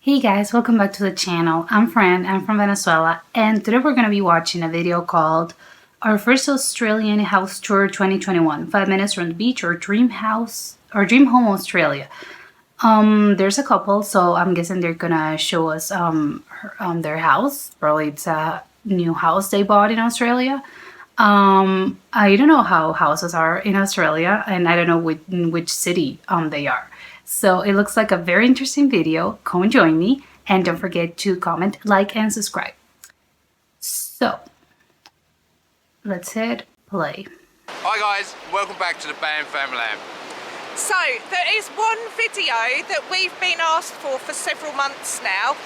Hey guys, welcome back to the channel. I'm Fran, I'm from Venezuela, and today we're going to be watching a video called Our First Australian House Tour 2021, 5 minutes from the beach or dream house or dream home Australia. There's a couple, so I'm guessing they're gonna show us their house. Probably it's a new house they bought in Australia. I don't know how houses are in Australia, and I don't know in which city they are. So it looks like a very interesting video. Come and join me, and don't forget to comment, like, and subscribe. So let's hit play. Hi guys, welcome back to the BAM Family. So there is one video that we've been asked for several months now,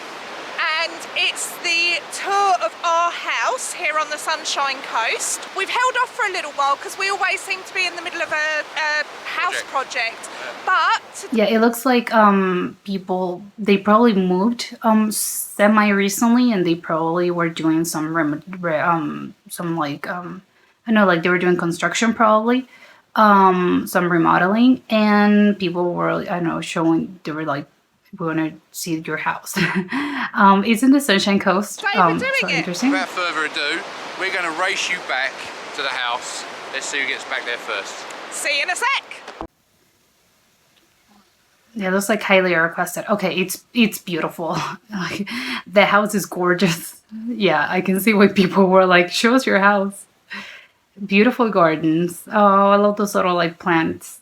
and it's the tour of our house here on the Sunshine Coast. We've held off for a little while because we always seem to be in the middle of a house project. But yeah, it looks like they probably moved semi recently, and they probably were doing some like I know, like they were doing construction probably. Some remodeling, and people were, I don't know, showing, they were like, we want to see your house. It's in the Sunshine Coast. So interesting. Without further ado, we're going to race you back to the house. Let's see who gets back there first. See you in a sec. Yeah, it looks like highly requested. Okay, it's beautiful. The house is gorgeous. Yeah, I can see why people were like, show us your house. Beautiful gardens. Oh, I love those little like plants.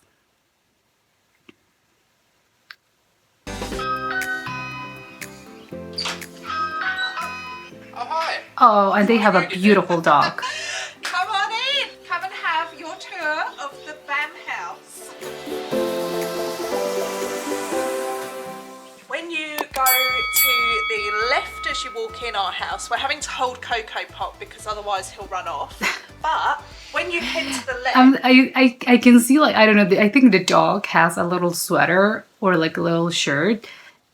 Oh, hi. Oh, and they have a beautiful dog. Come on in. Come and have your tour of the BAM house. When you go to the left as you walk in our house, we're having to hold Coco Pop because otherwise he'll run off. But when you head to the left, I can see, like, I don't know, I think the dog has a little sweater or like a little shirt.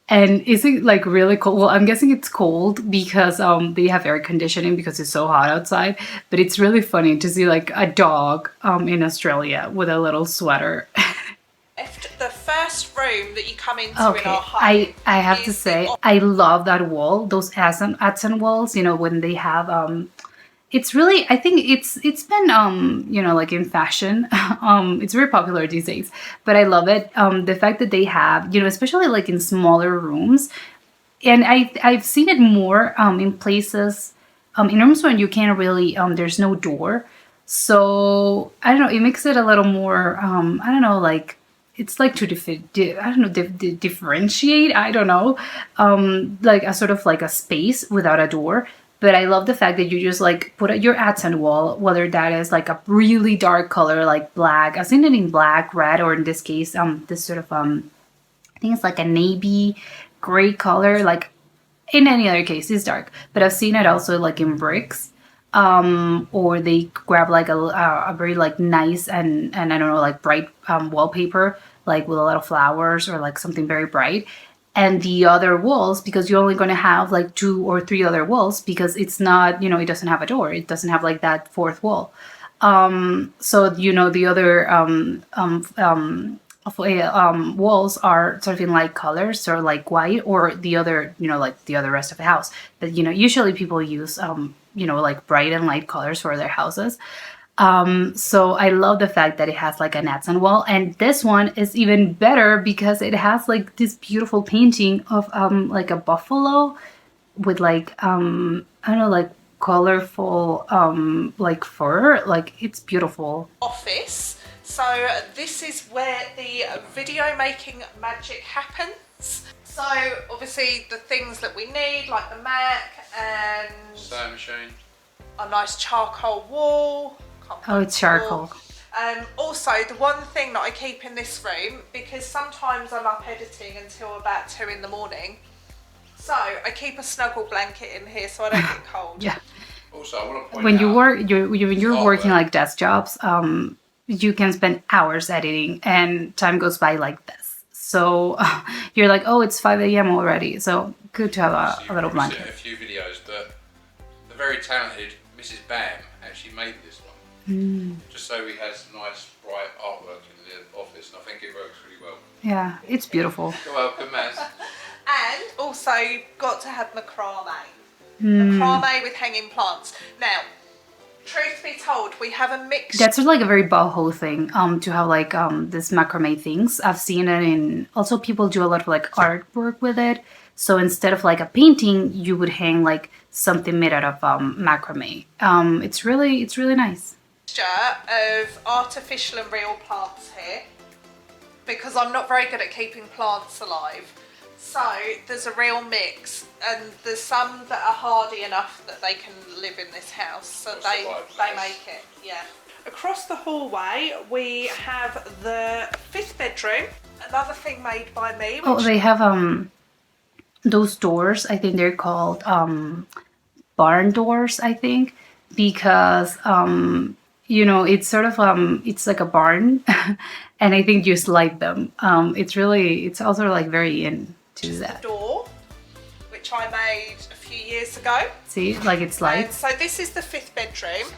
And is it like really cold? Well, I'm guessing it's cold because they have air conditioning because it's so hot outside. But it's really funny to see like a dog in Australia with a little sweater. the first room that you come into in Okay, our home, I have to say, I love that wall, those accent walls, you know, when they have it's really, I think it's been you know, like in fashion. It's very popular these days, but I love it. The fact that they have, you know, especially like in smaller rooms, and I've seen it more in places in rooms when you can't really there's no door. So I don't know, it makes it a little more I don't know, like it's like to differentiate, I don't know, like a sort of like a space without a door. But I love the fact that you just like put your accent wall, whether that is like a really dark color like black. I've seen it in black, red, or in this case this sort of I think it's like a navy gray color. Like in any other case it's dark, but I've seen it also like in bricks, or they grab like a very like nice and I don't know, like bright wallpaper, like with a lot of flowers or like something very bright. And the other walls, because you're only going to have like 2 or 3 other walls, because it's not, you know, it doesn't have a door, it doesn't have like that fourth wall. So you know, the other walls are sort of in light colors, or like white, or the other, you know, like the other rest of the house. But you know, usually people use you know, like bright and light colors for their houses. So I love the fact that it has like an accent wall, and this one is even better because it has like this beautiful painting of like a buffalo with like I don't know, like colorful like fur. Like it's beautiful. Office. So this is where the video making magic happens. So obviously the things that we need, like the Mac and Sewing machine, a nice charcoal wall. Oh, it's charcoal. Also, the one thing that I keep in this room, because sometimes I'm up editing until about 2 in the morning, so I keep a snuggle blanket in here so I don't get cold. Yeah. Also, I want to point When out, you're working like desk jobs, you can spend hours editing, and time goes by like this. So you're like, oh, it's 5 a.m. already. So good to have a little blanket. I've seen a few videos, but the very talented Mrs. Bam actually made this one. Just so we had some nice bright artwork in the office, and I think it works really well. Yeah, it's beautiful. You're welcome, Maz. And also, you've got to have macrame. Macrame with hanging plants. Now, truth be told, we have a mixture. That's like a very boho thing, to have like this macrame things. I've seen it in, also people do a lot of like artwork with it. So instead of like a painting, you would hang like something made out of macrame. It's really nice. Of artificial and real plants here, because I'm not very good at keeping plants alive. So there's a real mix, and there's some that are hardy enough that they can live in this house, so they make it. Yeah. Across the hallway we have the 5th bedroom, another thing made by me. Oh, they have those doors. I think they're called barn doors, I think, because it's sort of it's like a barn, and I think you slide them. It's also like very into that. Door, which I made a few years ago. See, like it slides. So this is the 5th bedroom.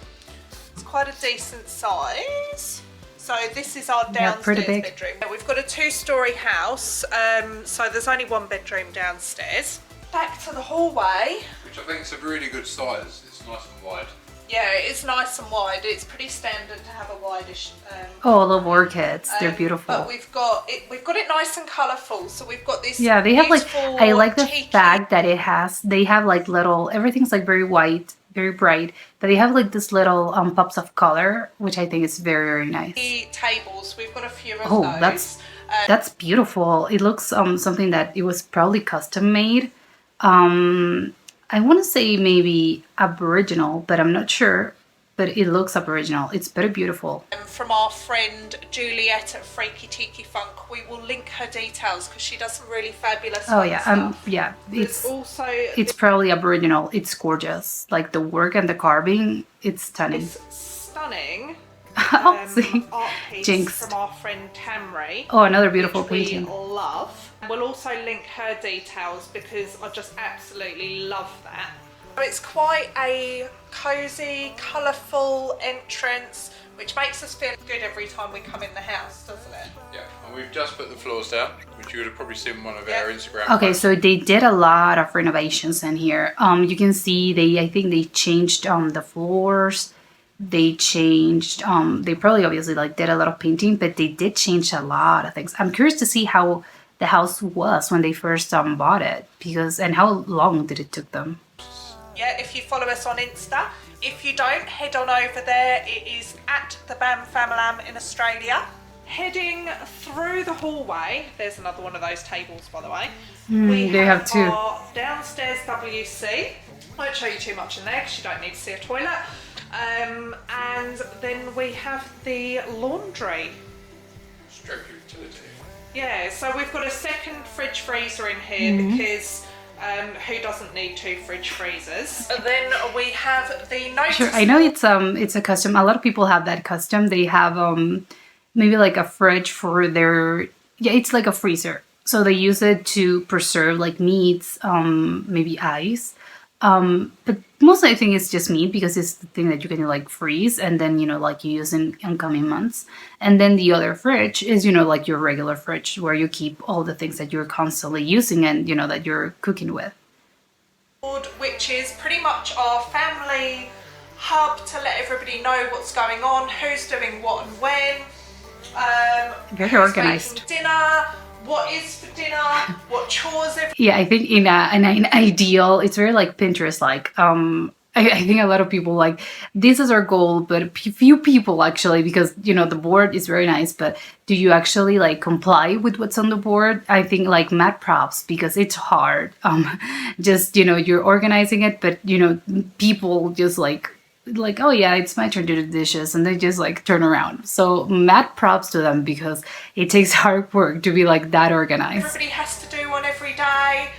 It's quite a decent size. So this is our downstairs pretty big. bedroom. We've got a 2-story house, so there's only 1 bedroom downstairs. Back to the hallway. Which I think is a really good size. It's nice and wide. Yeah, it's nice and wide. It's pretty standard to have a wideish. Oh, I love orchids. They're beautiful. But we've got it nice and colourful. So we've got this. Yeah, they have like, I like the cheeky fact that they have like little, everything's like very white, very bright, but they have like this little pops of color, which I think is very nice. tables. We've got a few of Oh, those. that's beautiful. It looks something that it was probably custom made. I want to say maybe Aboriginal, but I'm not sure. But it looks Aboriginal. It's very beautiful. From our friend Juliet at Freaky Tiki Funk, we will link her details because she does some really fabulous. Oh yeah, stuff. yeah. It's probably Aboriginal. It's gorgeous. Like the work and the carving, it's stunning. It's stunning. Oh, see, Art piece Jinx. from our friend Tamri. Oh, another beautiful which painting. We love. We'll also link her details because I just absolutely love that. It's quite a cosy, colourful entrance, which makes us feel good every time we come in the house, doesn't it? Yeah, and we've just put the floors down, which you would have probably seen in one of our Instagram Okay, posts. so they did a lot of renovations in here. You can see I think they changed the floors. They changed they probably obviously like did a lot of painting, but they did change a lot of things. I'm curious to see how the house was when they first bought it, and how long did it took them. Yeah, if you follow us on Insta. If you don't, head on over there. It is at the Bam Famalam in Australia. Heading through the hallway, there's another one of those tables, by the way. They have two. Our downstairs WC. Won't show you too much in there because you don't need to see a toilet. And then we have the laundry. Stroke utility. Yeah, so we've got a second fridge freezer in here because who doesn't need 2 fridge freezers? And then we have the notice. Sure, I know it's a custom. A lot of people have that custom. They have maybe like a fridge for their, it's like a freezer. So they use it to preserve like meats, maybe ice. But mostly I think it's just meat because it's the thing that you can like freeze and then, like you use in incoming months. And then the other fridge is, like your regular fridge where you keep all the things that you're constantly using and, that you're cooking with. Which is pretty much our family hub to let everybody know what's going on, who's doing what and when. Very who's organized. making dinner. What is for dinner? What chores? Yeah, I think in an ideal, it's very like Pinterest like. I think a lot of people like this is our goal, but few people actually, because the board is very nice, but do you actually like comply with what's on the board? I think like mad props because it's hard. Just you're organizing it, but people just like oh yeah, it's my turn to do the dishes, and they just like turn around. So mad props to them because it takes hard work to be like that organized. Everybody has to do one every day,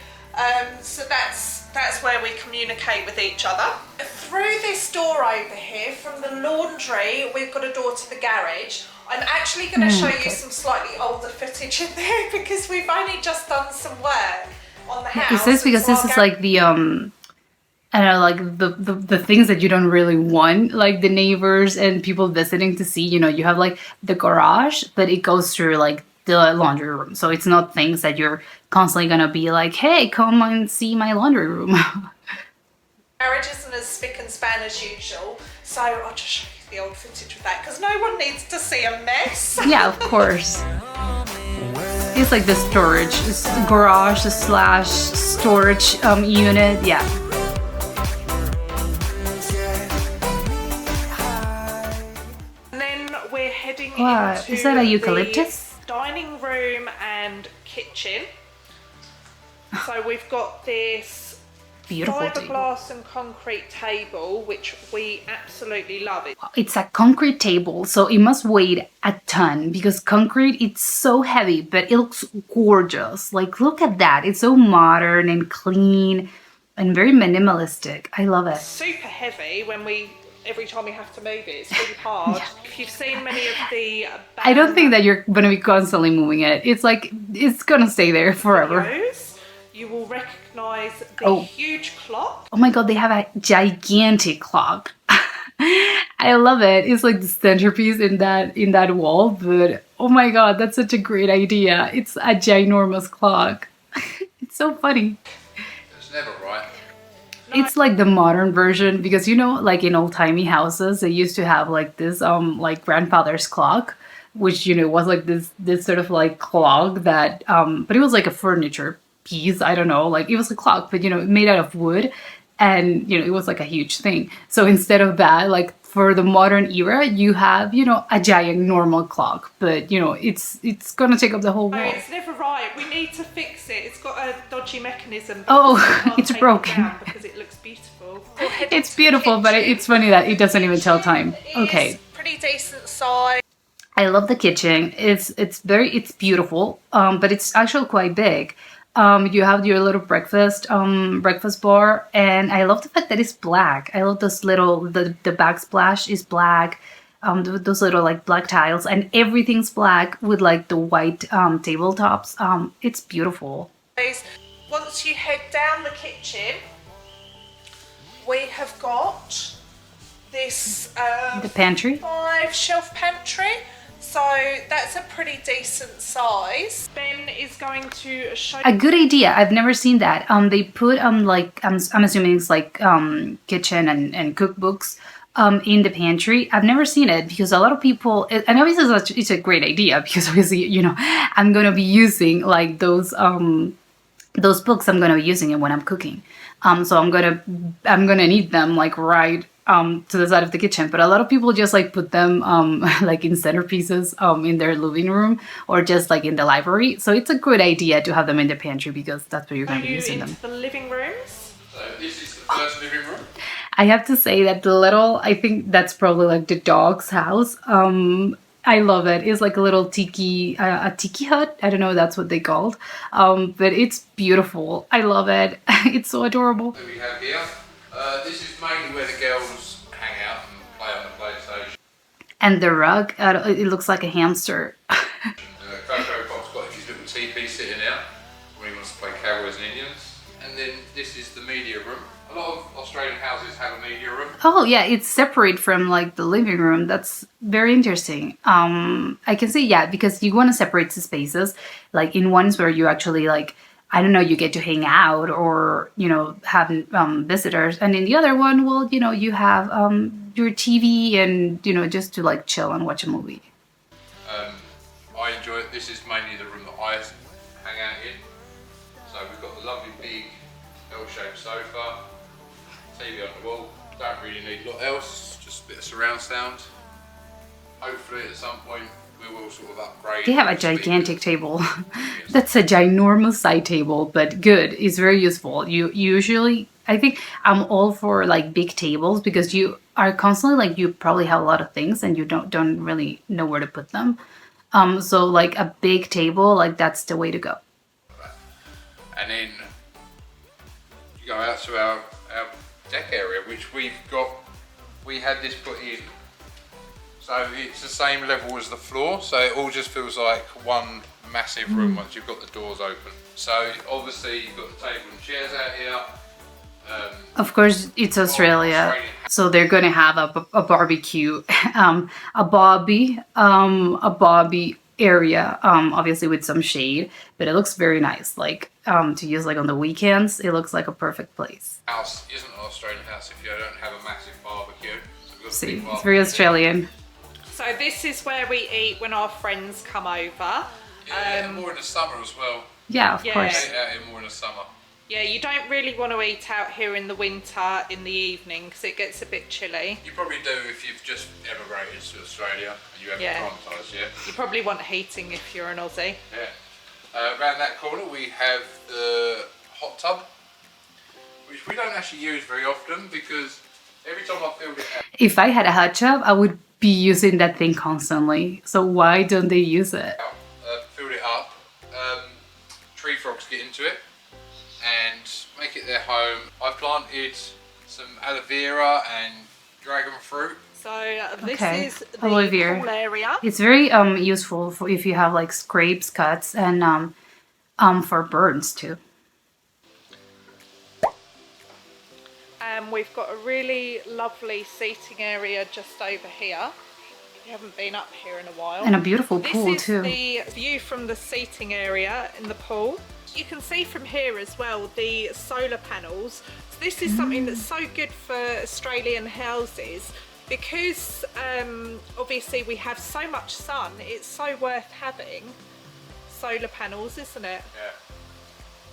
so that's where we communicate with each other. Through this door over here, from the laundry, we've got a door to the garage. I'm actually going to show you some slightly older footage in there because we've only just done some work on the house. Is this because this is like the I don't know, like the things that you don't really want, like the neighbors and people visiting to see, you have like the garage, but it goes through like the laundry room. So it's not things that you're constantly gonna be like, hey, come and see my laundry room. Marriage isn't as spick and span as usual, so I'll just show you the old footage of that because no one needs to see a mess. Yeah, of course. It's like the storage, garage slash storage unit. Yeah. And then we're heading What? into Is that a eucalyptus? the dining room and kitchen. So we've got this Beautiful table. fiberglass and concrete table, which we absolutely love. It's a concrete table, so it must weigh a ton because concrete, it's so heavy, but it looks gorgeous. Like, look at that. It's so modern and clean and very minimalistic. I love it. Super heavy every time we have to move it. It's really hard. Yeah. If you've seen many of the I don't think that you're going to be constantly moving it. It's like, it's going to stay there forever. videos, you will recognise the huge clock. Oh my god, they have a gigantic clock. I love it. It's like the centerpiece in that wall, but oh my god, that's such a great idea. It's a ginormous clock. It's so funny. It's never right. It's like the modern version because, you know, like in old-timey houses, they used to have like this like grandfather's clock, which, you know, was like this sort of like clock that but it was like a furniture piece. I don't know, like it was a clock, but, you know, made out of wood, and, you know, it was like a huge thing. So instead of that, like for the modern era, you have, you know, a giant normal clock, but, you know, it's gonna take up the whole No, wall. it's never right. We need to fix it. It's got a dodgy mechanism. Oh, We can't it's take it broken. down because it looks beautiful. It's beautiful, but it's funny that it doesn't even tell time. Okay. It's pretty decent size. I love the kitchen. It's beautiful, but it's actually quite big. You have your little breakfast bar, and I love the fact that it's black. I love those little the backsplash is black. Those little like black tiles, and everything's black with like the white tabletops. It's beautiful. Once you head down the kitchen, we have got this The pantry. 5-shelf pantry. So that's a pretty decent size. Ben is going to show A good idea. I've never seen that. They put like I'm assuming it's like kitchen and cookbooks in the pantry. I've never seen it because a lot of people, and obviously it's a great idea because obviously, you know, I'm gonna be using like those books. I'm gonna be using it when I'm cooking. So I'm gonna need them like right to the side of the kitchen, but a lot of people just like put them like in centerpieces in their living room or just like in the library. So it's a good idea to have them in the pantry because that's where you're going to be using them. the living rooms. So this is the first living room. I have to say that I think that's probably like the dog's house. I love it. It's like a little tiki hut. I don't know if that's what they called, but it's beautiful. I love it. It's so adorable. That we have here. This is mainly where the girls hang out and play on the PlayStation. And the rug, it looks like a hamster. Coco Pop's got his little teepee sitting out when he wants to play Cowboys and Indians. And then this is the media room. A lot of Australian houses have a media room. Oh yeah, it's separate from like the living room. That's very interesting. I can see, yeah, because you want to separate the spaces. Like in ones where you actually like, I don't know, you get to hang out or, you know, have visitors. And in the other one, well, you know, you have your TV and, you know, just to like chill and watch a movie. I enjoy it. This is mainly the room that I hang out in. So we've got the lovely big L-shaped sofa, TV on the wall. Don't really need a lot else, just a bit of surround sound. Hopefully at some point we will sort of upgrade. They have a gigantic table. That's a ginormous side table, but good. It's very useful. You usually, I think I'm all for like big tables because you are constantly like, you probably have a lot of things and you don't really know where to put them. So like a big table, like that's the way to go. And then you go out to our deck area, which we had this put in. So it's the same level as the floor, so it all just feels like one massive room once you've got the doors open. So obviously you've got the table and chairs out here. Of course, it's Australia, so they're going to have a barbecue, a bobby area, obviously with some shade, but it looks very nice. Like to use like on the weekends, it looks like a perfect place. House isn't an Australian house if you don't have a massive barbecue. So we've got a See, big it's barbecue. very Australian. So this is where we eat when our friends come over. Yeah, more in the summer as well. Yeah, of Yeah. course. Eat out here more in the summer. Yeah, you don't really want to eat out here in the winter in the evening because it gets a bit chilly. You probably do if you've just emigrated to Australia and you haven't Yeah. traumatised yet. You probably want heating if you're an Aussie. Yeah. Around that corner we have the hot tub, which we don't actually use very often because every time I filled it out, If I had a hot tub, I would be using that thing constantly. So why don't they use it? filled it up, tree frogs get into it and make it their home. I planted some aloe vera and dragon fruit. So this Okay, is the aloe vera. pool area. It's very useful for if you have like scrapes, cuts, and for burns too. And we've got a really lovely seating area just over here. We haven't been up here in a while. And a beautiful pool This is too. the view from the seating area in the pool. You can see from here as well the solar panels. So this is something that's so good for Australian houses because obviously we have so much sun. It's so worth having solar panels, isn't it?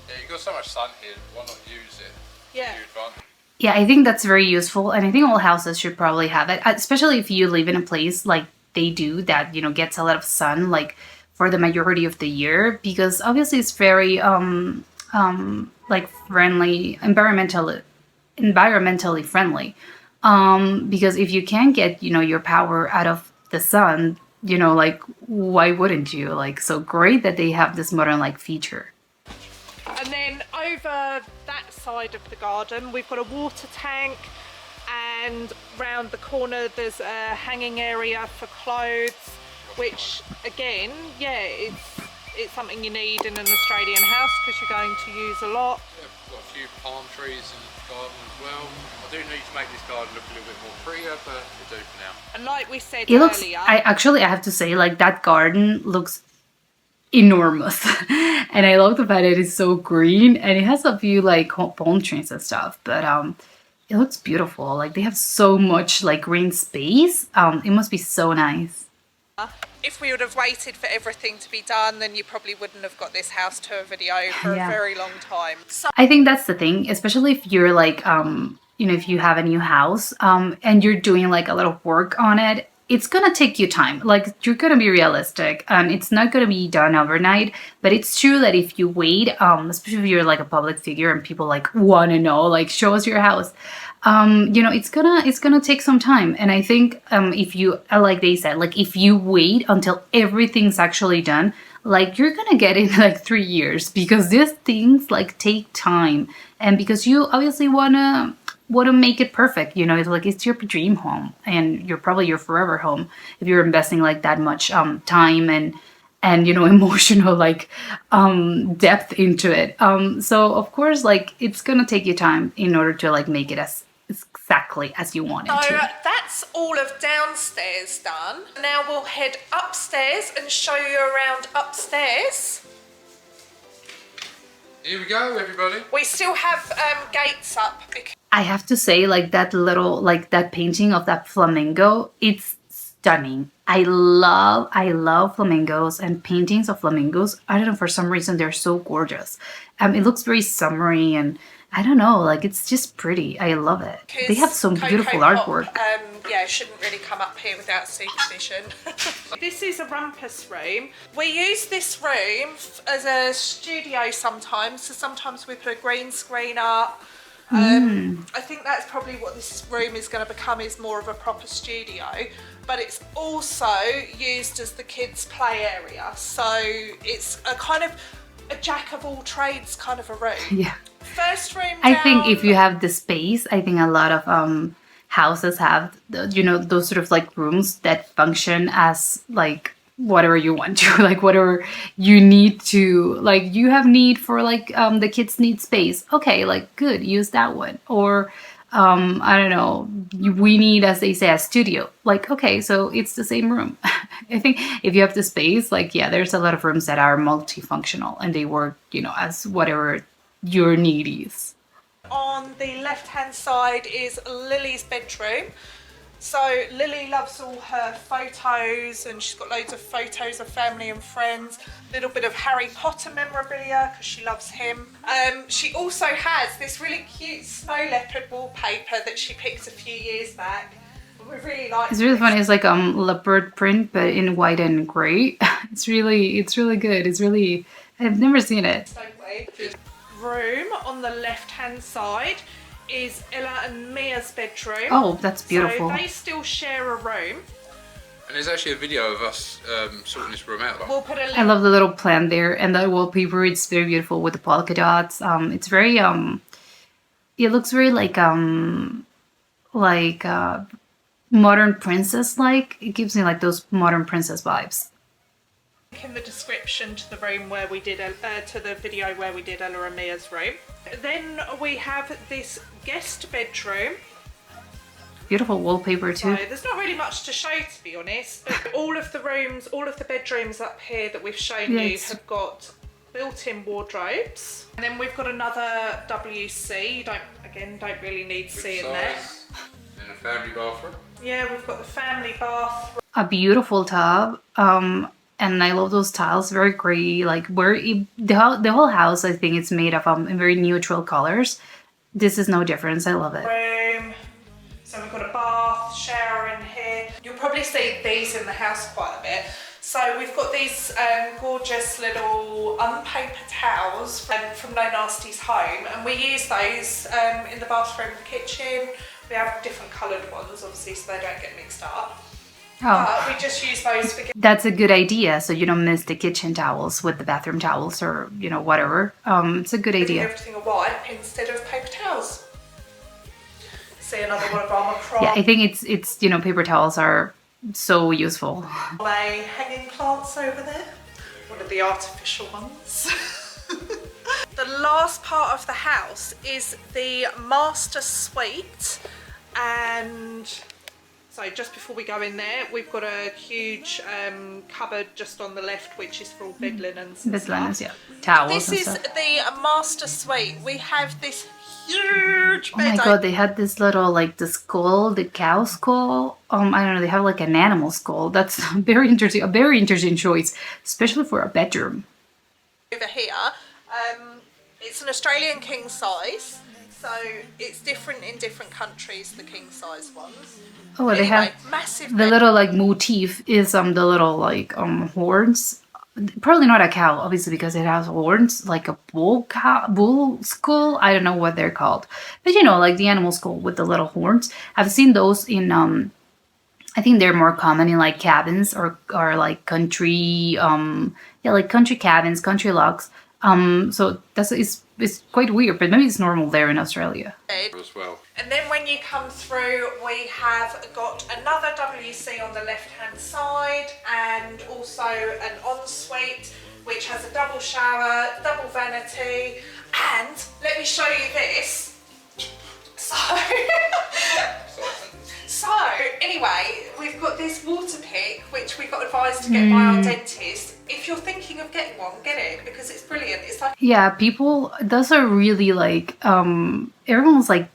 Yeah, you've got so much sun here, why not use it? Yeah. To your advantage? Yeah, I think that's very useful, and I think all houses should probably have it, especially if you live in a place like they do that, you know, gets a lot of sun, like for the majority of the year, because obviously it's very like friendly, environmentally friendly. Because if you can't get, you know, your power out of the sun, you know, like why wouldn't you? Like, so great that they have this modern like feature. And then over that side of the garden, we've got a water tank, and round the corner there's a hanging area for clothes, which again, yeah, it's something you need in an Australian house because you're going to use a lot. Yeah, we've got a few palm trees in the garden as well. I do need to make this garden look a little bit more prettier, but we'll do for now. And like we said It looks, earlier, I have to say, like that garden looks enormous. And I love the fact that it is so green and it has a few like palm trees and stuff, but it looks beautiful. Like they have so much like green space. It must be so nice. if we would have waited for everything to be done, then you probably wouldn't have got this house tour video for Yeah. a very long time. So I think that's the thing, especially if you're like, you know, if you have a new house and you're doing like a lot of work on it, it's gonna take you time. Like you're gonna be realistic. It's not gonna be done overnight, but it's true that if you wait, especially if you're like a public figure and people like want to know, like show us your house, you know, it's gonna take some time. And I think if you, like they said, like if you wait until everything's actually done, like you're gonna get in like 3 years because these things like take time, and because you obviously wanna make it perfect. You know, it's like it's your dream home and you're probably your forever home if you're investing like that much time and you know emotional like depth into it. So of course like it's gonna take you time in order to like make it as exactly as you want it So to. that's all of downstairs done. Now we'll head upstairs and show you around upstairs. Here we go, everybody. We still have gates up because I have to say, like that little, like that painting of that flamingo, it's stunning. I love flamingos and paintings of flamingos. I don't know, for some reason they're so gorgeous. It looks very summery and I don't know, like it's just pretty. I love it. They have some Cocoa beautiful Pop, artwork. yeah, shouldn't really come up here without supervision. This is a rumpus room. We use this room as a studio sometimes, so sometimes we put a green screen up. I think that's probably what this room is going to become, is more of a proper studio, but it's also used as the kids' play area, so it's a kind of a jack of all trades kind of a room. Yeah. First room I down, think if you have the space, I think a lot of houses have, you know, those sort of like rooms that function as like whatever you want to, like whatever you need to, like you have need for like the kids need space. Okay, like good, use that one. Or I don't know, we need, as they say, a studio. Like, okay, so it's the same room. I think if you have the space, like, yeah, there's a lot of rooms that are multifunctional and they work, as whatever your need is. On the left hand side is Lily's bedroom. So Lily loves all her photos, and she's got loads of photos of family and friends, a little bit of Harry Potter memorabilia because she loves him. She also has this really cute snow leopard wallpaper that she picked a few years back. We really like It's really funny. It's like leopard print, but in white and gray. It's really good. It's really, I've never seen it. Room on the left hand side is Ella and Mia's bedroom. Oh, that's beautiful. So they still share a room. And there's actually a video of us sorting this room out. We'll put a link. I love the little plant there, and the wallpaper. It's very beautiful with the polka dots. It's very it looks very like modern princess like. It gives me like those modern princess vibes. In the description to the room where we did to the video where we did Ella and Mia's room. Then we have this guest bedroom. Beautiful wallpaper too. So there's not really much to show, to be honest, but all of the bedrooms up here that we've shown you have got built-in wardrobes. And then we've got another WC. You don't really need C in there. And a family bathroom. Yeah, we've got the family bath. A beautiful tub. And I love those tiles, very gray. Like the whole house, I think it's made of in very neutral colors. This is no difference. I love it. Room. So we've got a bath, shower in here. You'll probably see these in the house quite a bit. So we've got these gorgeous little unpaper towels from No Nasty's home, and we use those in the bathroom and the kitchen. We have different coloured ones, obviously, so they don't get mixed up. Oh, We just use those for... that's a good idea. So you don't miss the kitchen towels with the bathroom towels or, whatever. It's a good idea. Everything a wipe instead of paper towels. See another one of our macrame. Yeah, I think it's paper towels are so useful. Hanging plants over there. One of the artificial ones. The last part of the house is the master suite, and so just before we go in there, we've got a huge cupboard just on the left, which is for all bed linens. Bed linens, yeah. Towels This and is stuff. the master suite. We have this huge Oh my bed. god, they had this little, like, the skull, the cow skull. I don't know, they have like an animal skull. That's very interesting, a very interesting choice, especially for a bedroom. Over here, it's an Australian king size, so it's different in different countries, the king size ones. Oh, they have massive the bed. little like motif is the little like horns. Probably not a cow, obviously, because it has horns, like a bull skull. I don't know what they're called, but like the animal skull with the little horns. I've seen those in I think they're more common in like cabins or like country like country cabins, country logs. So it's quite weird, but maybe it's normal there in Australia. As well. And then when you come through, we have got another WC on the left-hand side, and also an ensuite, which has a double shower, double vanity, and let me show you this. So anyway, we've got this water pick, which we got advised to get by our dentist. If you're thinking of getting one, get it, because it's brilliant. It's like, Yeah, those are really like, everyone's like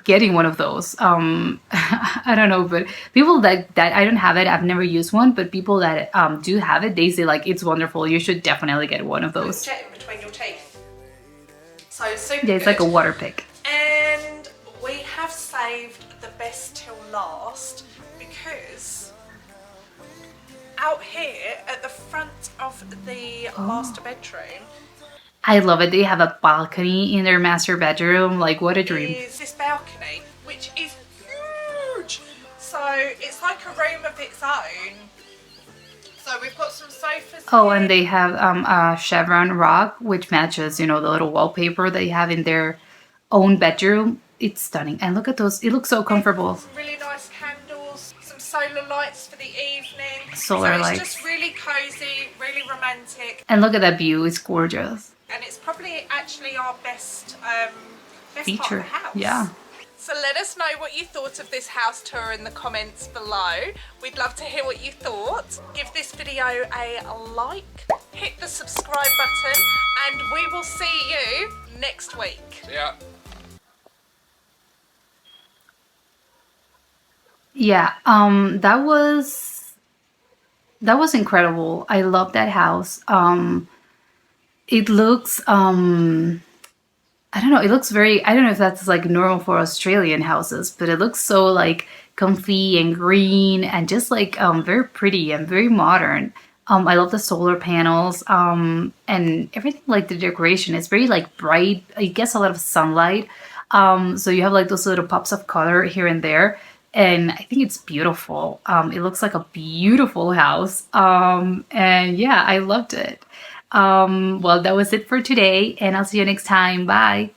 getting one of those. I don't know, but people that I don't have it, I've never used one, but people that do have it, they say like it's wonderful. You should definitely get one of those. jet in between your teeth. So super Yeah, it's good. like a water pick. And we have saved the best till last, because out here at the front of the master bedroom I love it. They have a balcony in their master bedroom. Like, what a dream. is this balcony, which is huge. So it's like a room of its own. So we've got some sofas Oh, here. and they have a chevron rock, which matches, the little wallpaper they have in their own bedroom. It's stunning. And look at those. It looks so comfortable. Some really nice candles, some solar lights for the evening. Solar so lights. It's just really cozy, really romantic. And look at that view. It's gorgeous. And it's probably actually our best part of Feature. the house. Yeah. So let us know what you thought of this house tour in the comments below. We'd love to hear what you thought. Give this video a like, hit the subscribe button, and we will see you next week. See ya. Yeah, that was incredible. I love that house. It looks I don't know, it looks very, I don't know if that's like normal for Australian houses, but it looks so like comfy and green and just like very pretty and very modern. I love the solar panels and everything, like the decoration is very like bright. It gets a lot of sunlight. So you have like those little pops of color here and there. And I think it's beautiful. It looks like a beautiful house. And yeah, I loved it. Well, that was it for today, and I'll see you next time. Bye.